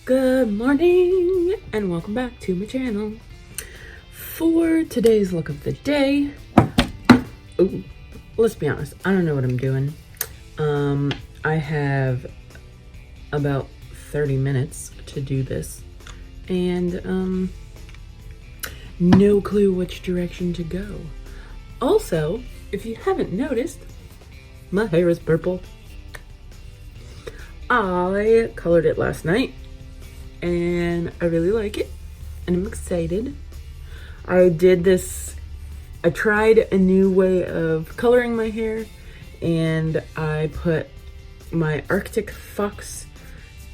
Good morning and welcome back to my channel. For today's look of the day, let's be honest, I don't know what I'm doing. I have about 30 minutes to do this and no clue which direction to go. Also, if you haven't noticed, my hair is purple. I colored it last night and I really like it and I'm excited. I tried a new way of coloring my hair and I put my Arctic Fox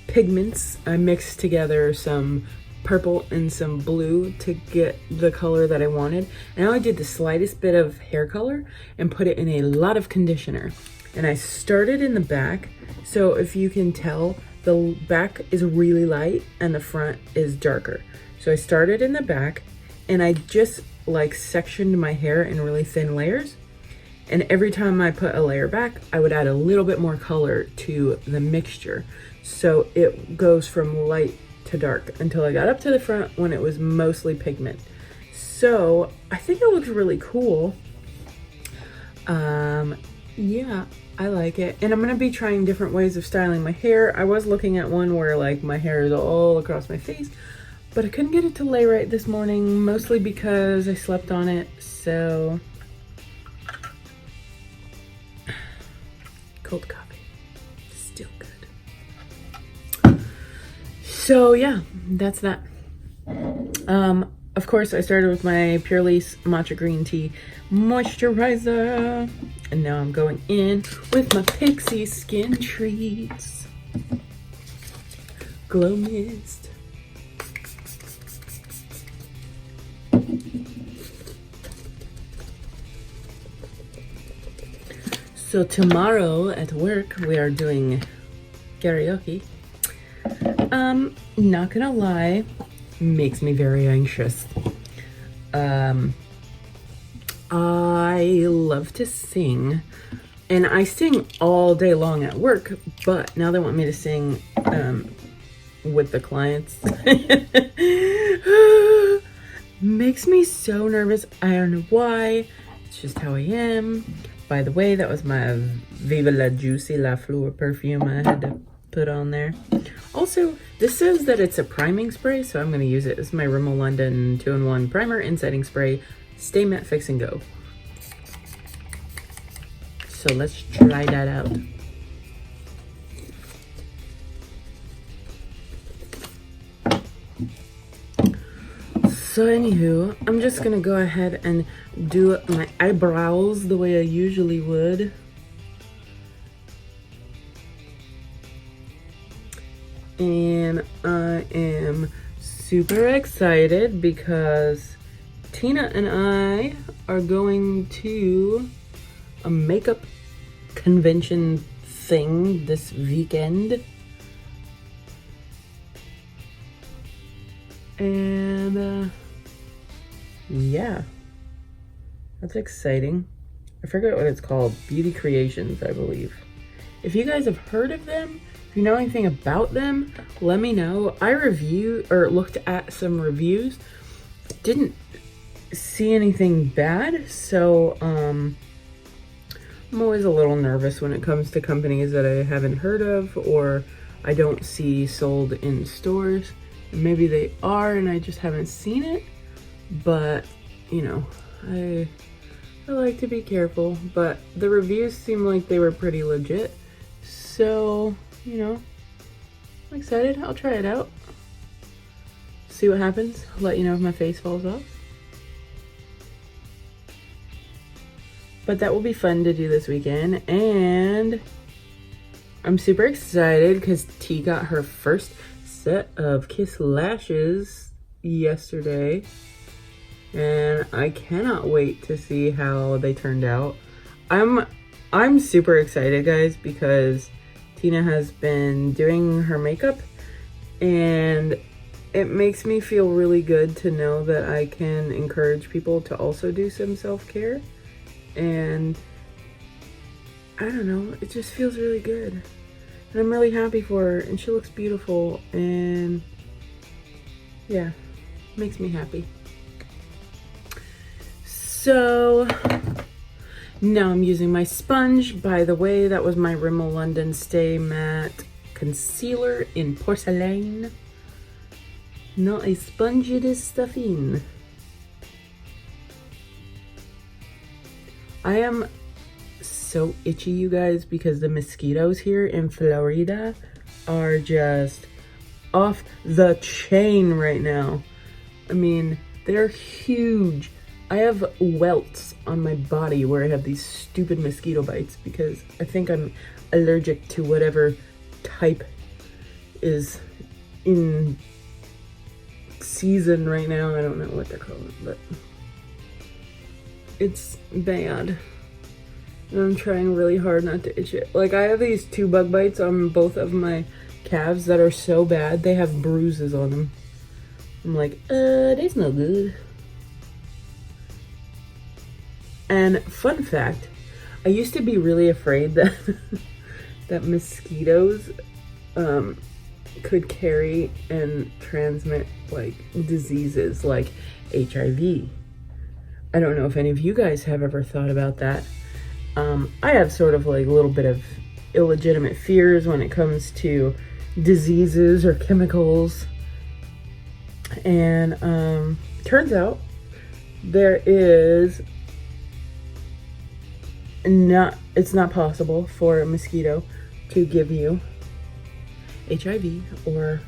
pigments. I mixed together some purple and some blue to get the color that I wanted. And I did the slightest bit of hair color and put it in a lot of conditioner. And I started in the back. So if you can tell, the back is really light and the front is darker. So I started in the back and I just like sectioned my hair in really thin layers. And every time I put a layer back, I would add a little bit more color to the mixture. So it goes from light to dark until I got up to the front when it was mostly pigment. So I think it looks really cool. Yeah, I like it. And I'm gonna be trying different ways of styling my hair. I was looking at one where like my hair is all across my face, but I couldn't get it to lay right this morning, mostly because I slept on it. So cold coffee, still good. So yeah, that's that. Of course, I started with my Pure Lace matcha green tea moisturizer, and now I'm going in with my Pixie Skin Treats Glow Mist. So tomorrow at work we are doing karaoke. Not gonna lie, makes me very anxious. I love to sing and I sing all day long at work, but now they want me to sing with the clients. Makes me so nervous. I don't know why. It's just how I am. By the way, that was my Viva La Juicy La Fleur perfume I had to put on there. Also, this says that it's a priming spray, so I'm going to use it. This is my Rimmel London 2-in-1 primer and setting spray. Stay matte, fix and go. So let's try that out. So anywho, I'm just gonna go ahead and do my eyebrows the way I usually would. And I am super excited because Tina and I are going to a makeup convention thing this weekend. And yeah, that's exciting. I forget what it's called. Beauty Creations, I believe. If you guys have heard of them, if you know anything about them, let me know. I looked at some reviews, didn't see anything bad, so I'm always a little nervous when it comes to companies that I haven't heard of or I don't see sold in stores. Maybe they are and I just haven't seen it, but you know, I like to be careful, but the reviews seem like they were pretty legit. So, you know, I'm excited. I'll try it out. See what happens. I'll let you know if my face falls off. But that will be fun to do this weekend. And I'm super excited because T got her first set of Kiss lashes yesterday. And I cannot wait to see how they turned out. I'm super excited, guys, because Tina has been doing her makeup and it makes me feel really good to know that I can encourage people to also do some self-care. And I don't know, it just feels really good. And I'm really happy for her, and she looks beautiful, and yeah, makes me happy. So now I'm using my sponge. By the way, that was my Rimmel London Stay Matte Concealer in porcelain. Not a sponge, it is stuffing. I am so itchy, you guys, because the mosquitoes here in Florida are just off the chain right now. I mean, they're huge. I have welts on my body where I have these stupid mosquito bites because I think I'm allergic to whatever type is in season right now. I don't know what they're called, but it's bad. And I'm trying really hard not to itch it. Like, I have these 2 bug bites on both of my calves that are so bad, they have bruises on them. I'm like, that's no good. And fun fact, I used to be really afraid that that mosquitoes could carry and transmit like diseases like HIV. I don't know if any of you guys have ever thought about that. I have sort of like a little bit of illegitimate fears when it comes to diseases or chemicals. And turns out there is it's not possible for a mosquito to give you HIV or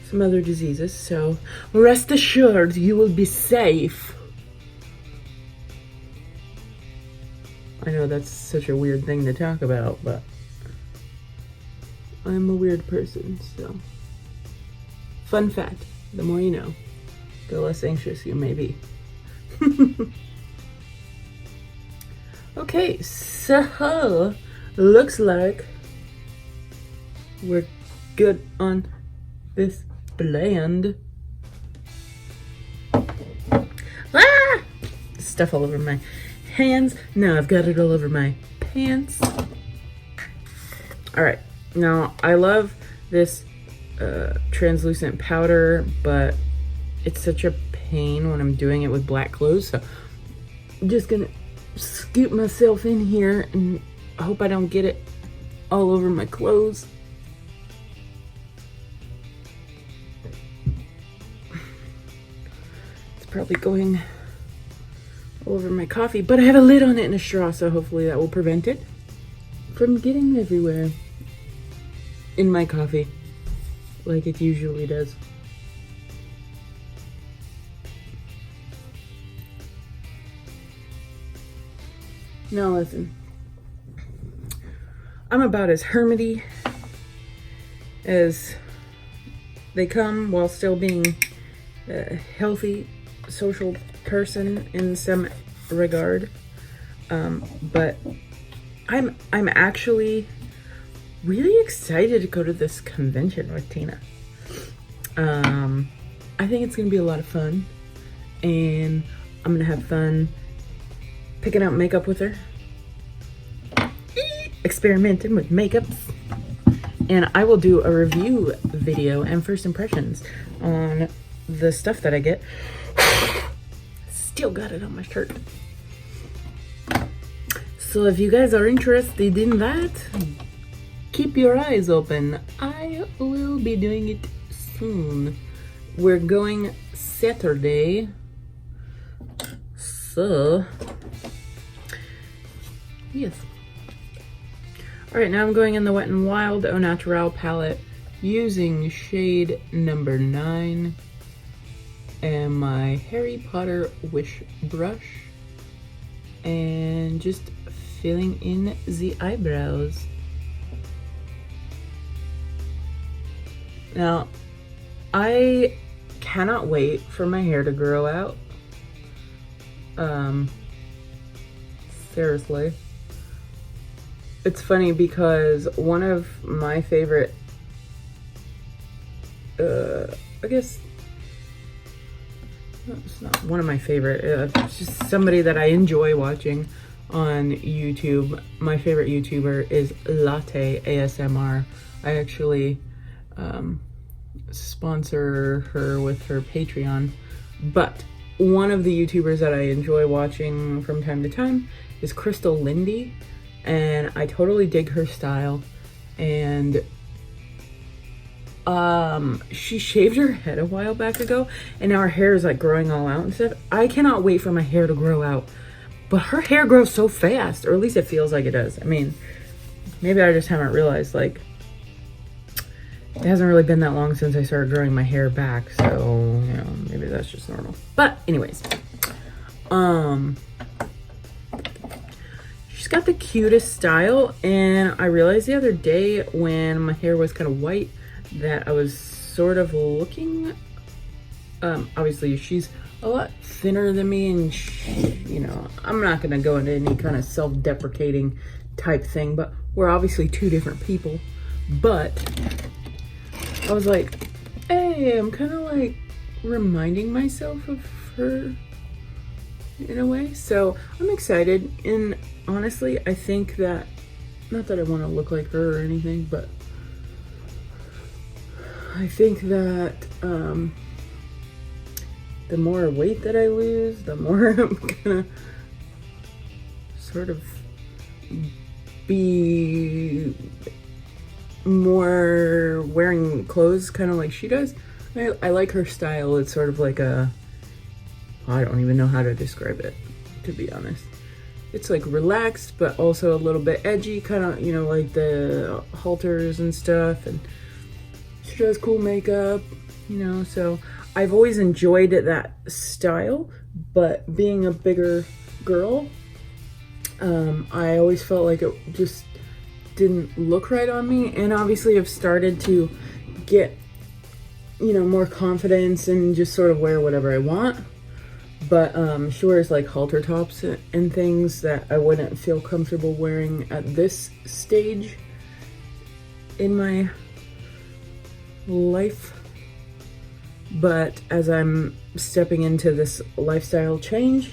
some other diseases. So rest assured you will be safe. I know that's such a weird thing to talk about, but I'm a weird person, so. Fun fact, the more you know, the less anxious you may be. Okay, so looks like we're good on this blend. Ah! Stuff all over my hands. Now I've got it all over my pants. All right, now I love this translucent powder, but it's such a pain when I'm doing it with black clothes, so I'm just gonna scoop myself in here and I hope I don't get it all over my clothes. It's probably going all over my coffee, but I have a lid on it and a straw, so hopefully that will prevent it from getting everywhere in my coffee like it usually does. Now listen, I'm about as hermity as they come while still being a healthy social person in some regard, but I'm actually really excited to go to this convention with Tina. I think it's gonna be a lot of fun, and I'm gonna have fun picking out makeup with her, experimenting with makeups, and I will do a review video and first impressions on the stuff that I get. Still got it on my shirt. So if you guys are interested in that, keep your eyes open. I will be doing it soon. We're going Saturday, so yes. All right, now I'm going in the Wet n Wild Au Naturel palette using shade number 9 and my Harry Potter wish brush, and just filling in the eyebrows. Now, I cannot wait for my hair to grow out. Seriously. It's funny because one of my favorite, I guess, it's not one of my favorite, it's just somebody that I enjoy watching on YouTube. My favorite YouTuber is Latte ASMR. I actually sponsor her with her Patreon, but one of the YouTubers that I enjoy watching from time to time is Crystal Lindy, and I totally dig her style. And she shaved her head a while back ago, and now her hair is like growing all out and stuff. I cannot wait for my hair to grow out, but her hair grows so fast, or at least it feels like it does. I mean, maybe I just haven't realized, like, it hasn't really been that long since I started growing my hair back, so, you know, maybe that's just normal. But anyways, she's got the cutest style, and I realized the other day when my hair was kind of white that I was sort of looking, obviously she's a lot thinner than me, and you know, I'm not gonna go into any kind of self-deprecating type thing, but we're obviously two different people. But I was like, hey, I'm kind of like reminding myself of her in a way. So I'm excited, and honestly, I think that, not that I want to look like her or anything, but I think that the more weight that I lose, the more I'm gonna sort of be more wearing clothes kind of like she does. I like her style. It's sort of like I don't even know how to describe it, to be honest. It's like relaxed, but also a little bit edgy, kind of, you know, like the halters and stuff, and she does cool makeup, you know, so I've always enjoyed that style. But being a bigger girl, I always felt like it just didn't look right on me. And obviously I've started to get, you know, more confidence and just sort of wear whatever I want. But she wears like halter tops and things that I wouldn't feel comfortable wearing at this stage in my life. But as I'm stepping into this lifestyle change,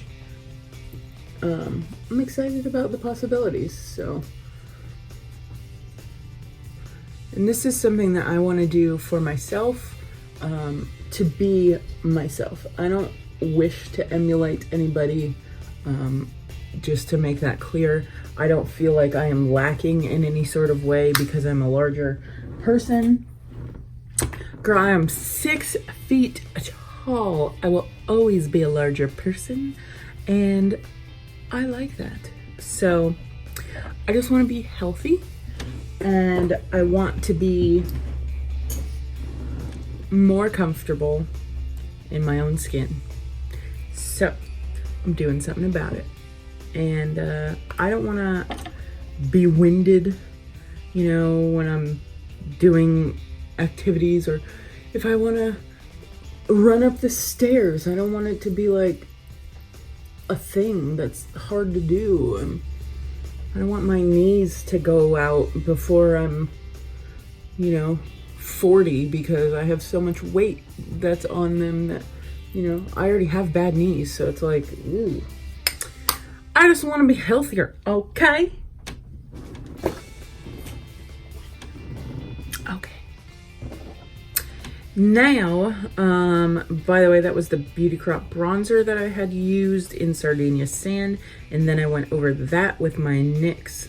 I'm excited about the possibilities. So, and this is something that I want to do for myself, to be myself. I don't wish to emulate anybody, just to make that clear. I don't feel like I am lacking in any sort of way because I'm a larger person. Girl, I am 6 feet tall. I will always be a larger person, and I like that. So I just want to be healthy, and I want to be more comfortable in my own skin. So I'm doing something about it. And I don't want to be winded, you know, when I'm doing activities, or if I want to run up the stairs. I don't want it to be like a thing that's hard to do. And I don't want my knees to go out before I'm, you know, 40, because I have so much weight that's on them that, you know, I already have bad knees. So it's like, ooh, I just want to be healthier, okay? Okay. Now, by the way, that was the Beauty Crop bronzer that I had used in Sardinia Sand. And then I went over that with my NYX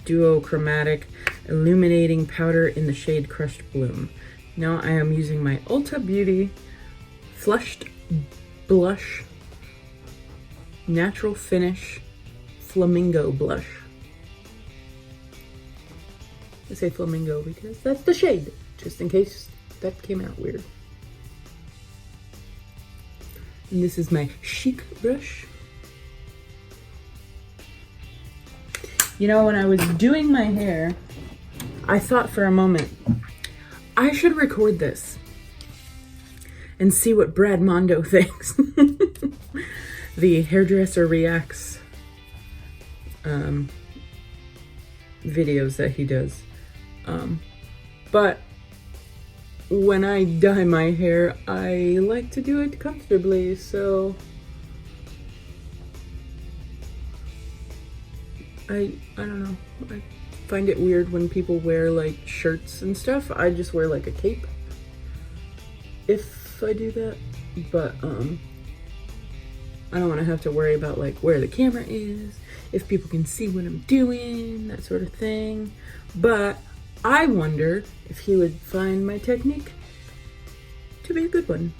Duo Chromatic Illuminating Powder in the shade Crushed Bloom. Now I am using my Ulta Beauty Flushed Blush Natural Finish Flamingo Blush. I say flamingo because that's the shade, just in case that came out weird. And this is my Chic brush. You know, when I was doing my hair, I thought for a moment, I should record this and see what Brad Mondo thinks. The Hairdresser Reacts videos that he does. But when I dye my hair, I like to do it comfortably, so I don't know. I find it weird when people wear like shirts and stuff. I just wear like a cape if I do that. But I don't want to have to worry about like where the camera is, if people can see what I'm doing, that sort of thing. But I wonder if he would find my technique to be a good one.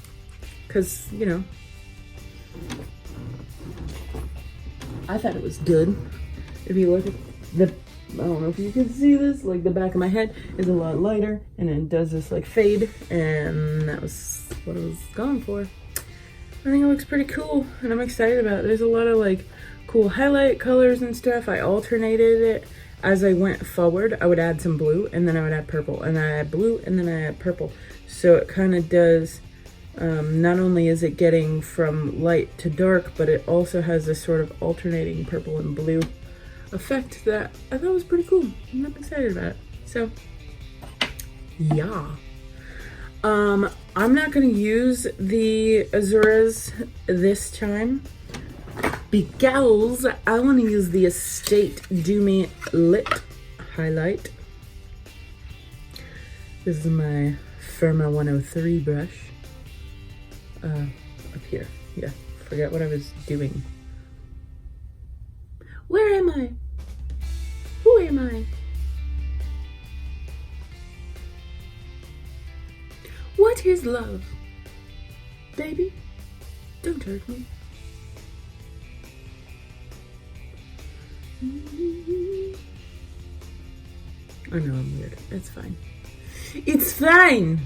Because, you know, I thought it was good. If you look at the, I don't know if you can see this, like the back of my head is a lot lighter and it does this like fade, and that was what I was going for. I think it looks pretty cool and I'm excited about it. There's a lot of like cool highlight colors and stuff. I alternated it as I went forward. I would add some blue and then I would add purple, and then I add blue and then I add purple. So it kind of does, not only is it getting from light to dark, but it also has this sort of alternating purple and blue effect that I thought was pretty cool, and I'm excited about it. So yeah, I'm not going to use the Azuras this time because I want to use the Estate Do Me Lit Highlight. This is my Firma 103 brush. Up here. Yeah, forget what I was doing. Where am I? Who am I? What is love? Baby, don't hurt me. I know I'm weird. It's fine. It's fine.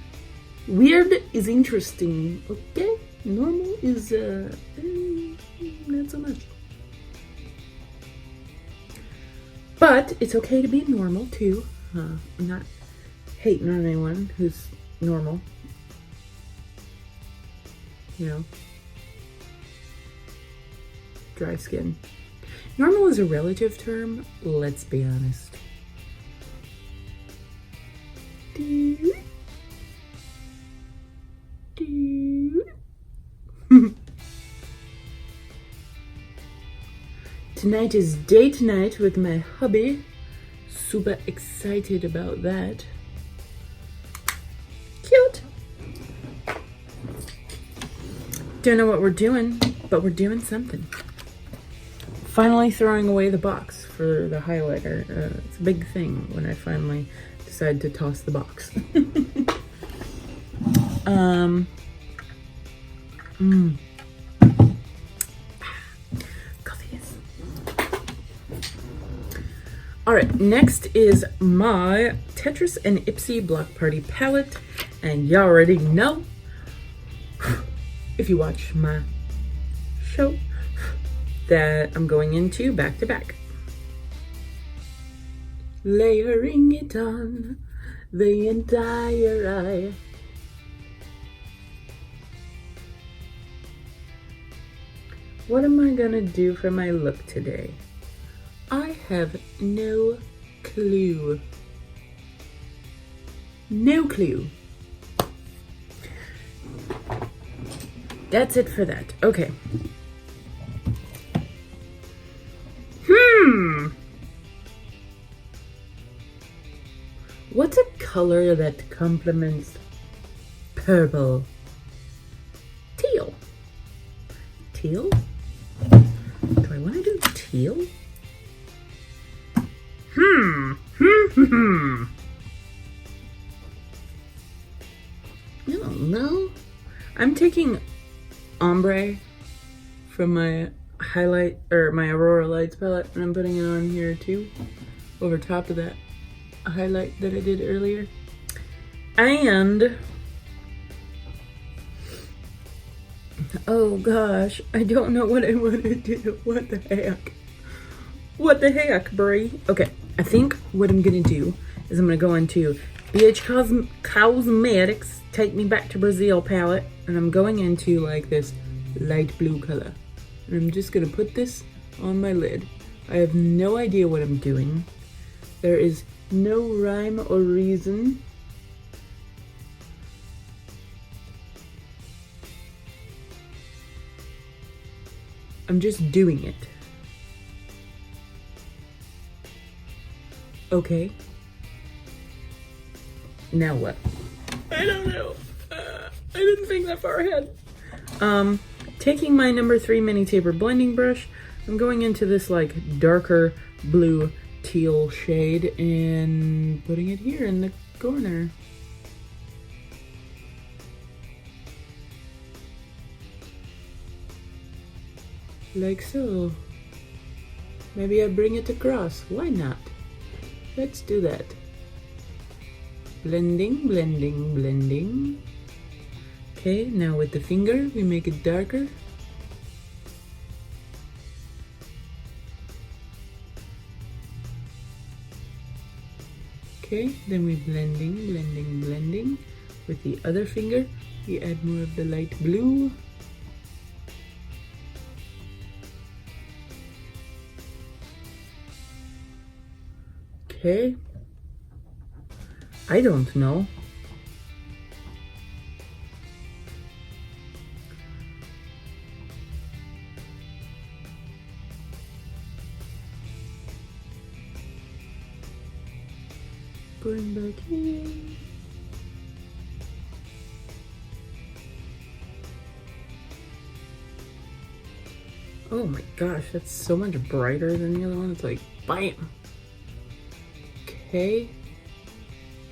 Weird is interesting, okay? Normal is, not so much. But it's okay to be normal too. I'm not hating on anyone who's normal. You know, dry skin. Normal is a relative term, let's be honest. Tonight is date night with my hubby. Super excited about that. Cute. Don't know what we're doing, but we're doing something. Finally throwing away the box for the highlighter. It's a big thing when I finally decide to toss the box. All right, next is my Tetris and Ipsy Block Party palette, and you already know, if you watch my show, that I'm going into back to back. Layering it on the entire eye. What am I gonna do for my look today? I have no clue. No clue. That's it for that. Okay. What's a color that complements purple? Teal. Teal? Do I want to do teal? I don't know. I'm taking ombre from my highlight, or my Aurora Lights palette, and I'm putting it on here too, over top of that highlight that I did earlier. And oh gosh, I don't know what I want to do. What the heck? What the heck, Brie? Okay, I think what I'm gonna do is I'm gonna go into BH Cosmetics Take Me Back to Brazil palette, and I'm going into like this light blue color. And I'm just gonna put this on my lid. I have no idea what I'm doing. There is no rhyme or reason. I'm just doing it. Okay. Now what? I don't know. I didn't think that far ahead. Taking my number 3 mini taper blending brush, I'm going into this like darker blue teal shade and putting it here in the corner. Like so. Maybe I bring it across. Why not? Let's do that. Blending, blending, blending. Okay, now with the finger, we make it darker. Okay, then we blending, blending, blending. With the other finger, we add more of the light blue. Okay. I don't know. Going back in. Oh my gosh, that's so much brighter than the other one. It's like, bam. Okay.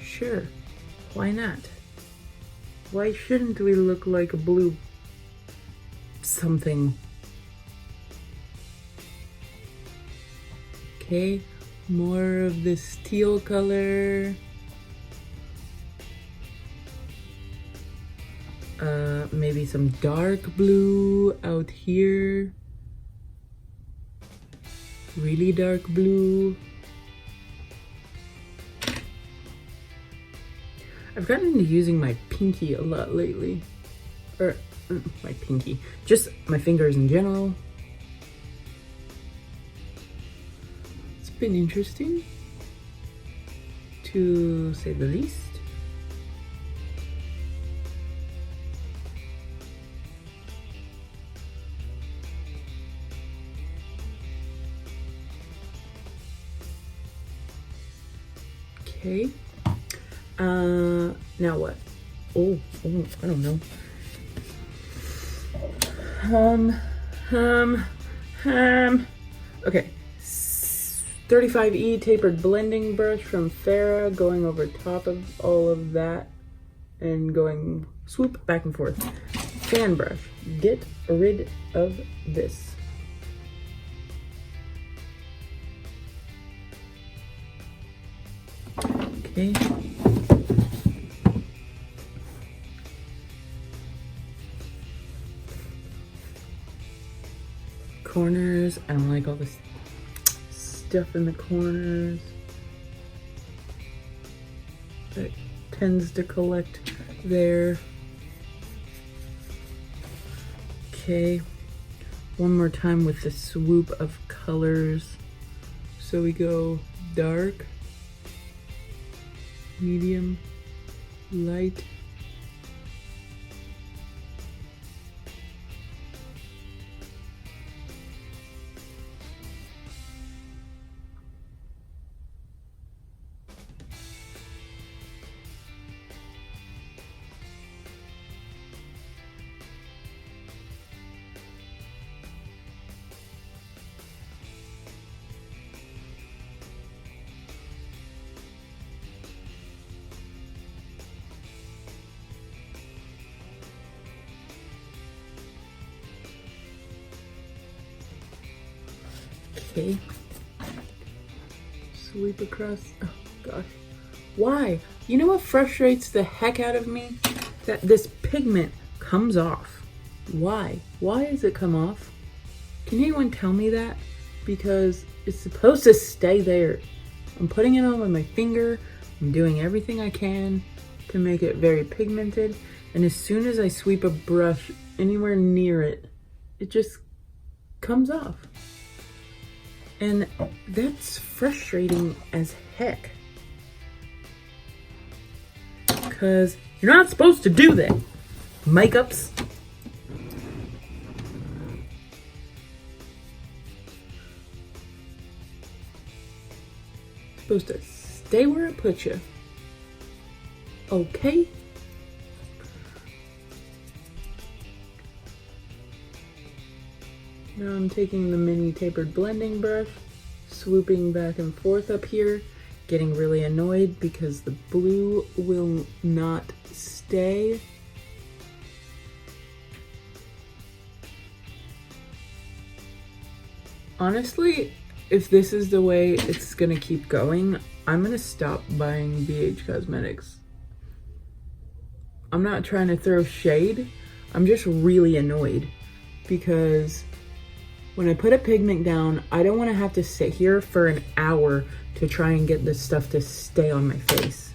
Sure. Why not? Why shouldn't we look like a blue something? Okay. More of this teal color. Maybe some dark blue out here. Really dark blue. I've gotten into using my pinky a lot lately. Or, my pinky. Just my fingers in general. It's been interesting, to say the least. Okay. Now what? Oh, I don't know. Okay. 35E tapered blending brush from Farrah, going over top of all of that and going swoop back and forth. Fan brush. Get rid of this. Okay. Corners. I don't like all this stuff in the corners that tends to collect there. Okay, one more time with the swoop of colors. So we go dark, medium, light, okay. Sweep across. Oh gosh. Why? You know what frustrates the heck out of me? That this pigment comes off. Why? Why does it come off? Can anyone tell me that? Because it's supposed to stay there. I'm putting it on with my finger. I'm doing everything I can to make it very pigmented. And as soon as I sweep a brush anywhere near it, it just comes off. And that's frustrating as heck. Because you're not supposed to do that. Makeups. supposed to stay where it put you. Okay? Now I'm taking the mini tapered blending brush, swooping back and forth up here, getting really annoyed because the blue will not stay. Honestly, if this is the way it's gonna keep going, I'm gonna stop buying BH Cosmetics. I'm not trying to throw shade, I'm just really annoyed because when I put a pigment down, I don't want to have to sit here for an hour to try and get this stuff to stay on my face.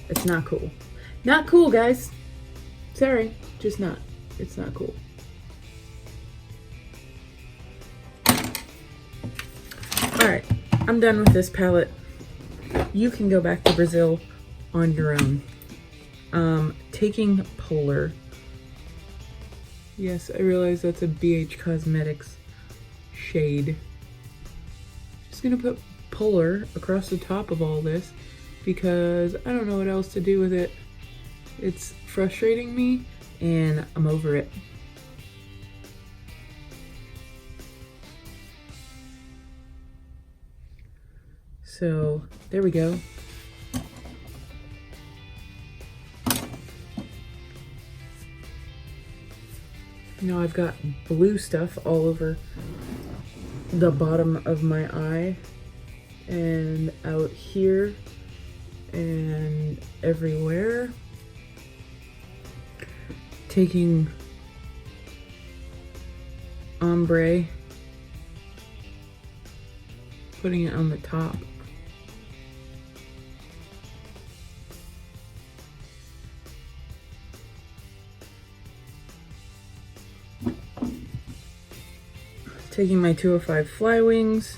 It's not cool. Not cool, guys. Sorry, just not. It's not cool. Alright, I'm done with this palette. You can go back to Brazil on your own. Taking Polar. Yes, I realize that's a BH Cosmetics shade. Just gonna put Polar across the top of all this because I don't know what else to do with it. It's frustrating me and I'm over it. So there we go. Now I've got blue stuff all over the bottom of my eye and out here and everywhere. Taking ombre, putting it on the top. Taking my 205 Fly Wings,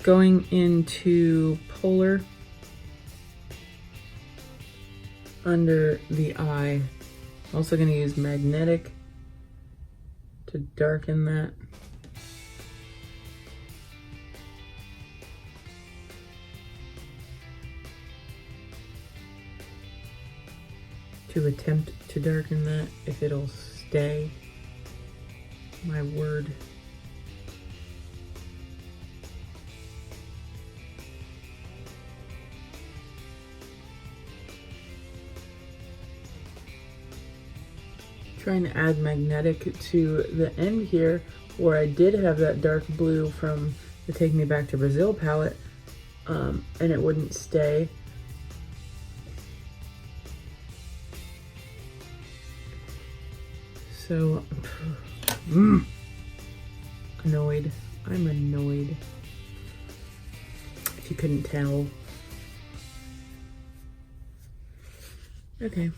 going into Polar under the eye. Also going to use magnetic to darken that. To attempt to darken that, if it'll stay. My word. Trying to add magnetic to the end here where I did have that dark blue from the Take Me Back to Brazil palette, and it wouldn't stay. So, annoyed. I'm annoyed. If you couldn't tell. Okay.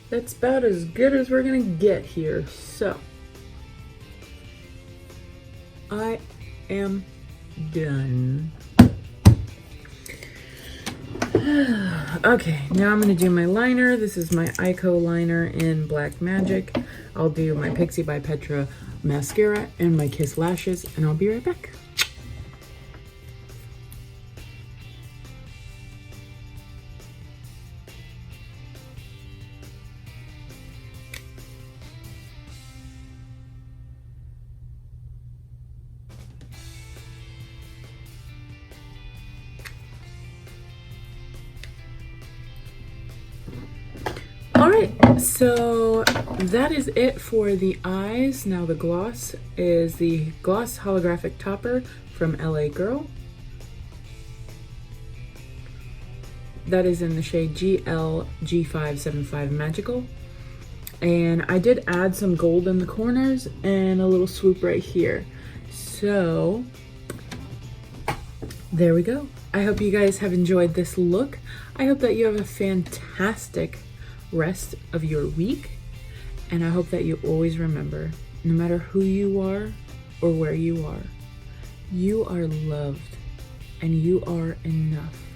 That's about as good as we're gonna get here. So, I am done. Okay, now I'm gonna do my liner. This is my Ico liner in Black Magic. I'll do my Pixie by Petra mascara and my Kiss lashes, and I'll be right back. Alright, so that is it for the eyes. Now the gloss is the Gloss Holographic Topper from LA Girl. That is in the shade GL G575 Magical. And I did add some gold in the corners and a little swoop right here. So there we go. I hope you guys have enjoyed this look. I hope that you have a fantastic rest of your week, and I hope that you always remember, no matter who you are or where you are, You are loved and you are enough.